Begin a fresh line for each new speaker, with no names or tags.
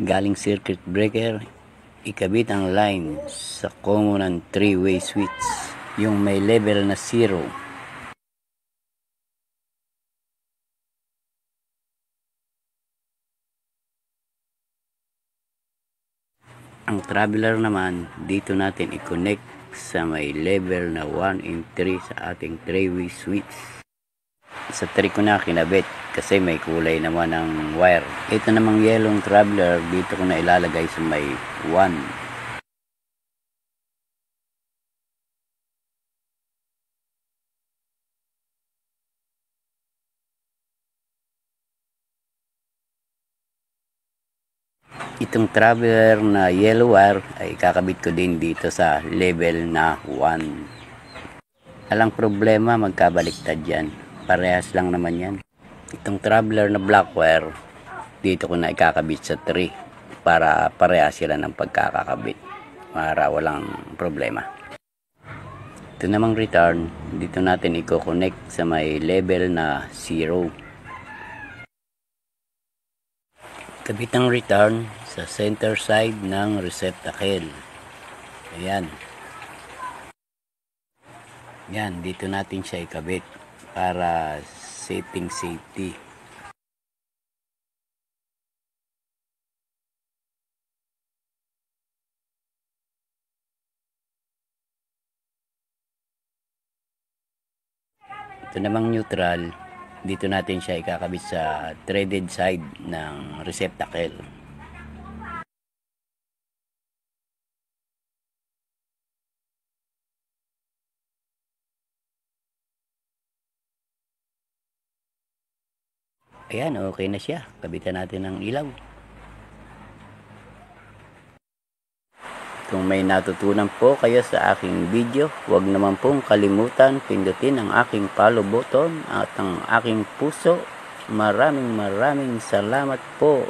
Galing circuit breaker, ikabit ang line sa common ng 3-way switch, yung may level na 0. Ang traveler naman, dito natin i-connect sa may level na 1 and 3 sa ating 3-way switch. Sa 3 ko na kinabit kasi may kulay naman ng wire. Ito namang yellow traveler, dito ko na ilalagay sa may 1. Itong traveler na yellow wire ay kakabit ko din dito sa level na 1. Alang problema, magkabaliktad yan. Parehas lang naman yan. Itong traveler na black wire, dito ko na ikakabit sa 3 para parehas sila ng pagkakakabit para walang problema. Ito namang return, dito natin i-connect sa may level na 0. Kabit ang return sa center side ng receptacle. Ayan. Yan, dito natin siya ikabit para safety. Ito namang neutral, dito natin siya ikakabit sa threaded side ng receptacle. Ayan, okay na siya. Kabitan natin ng ilaw. Kung may natutunan po kayo sa aking video, huwag naman pong kalimutan pindutin ang aking follow button at ang aking puso. Maraming salamat po.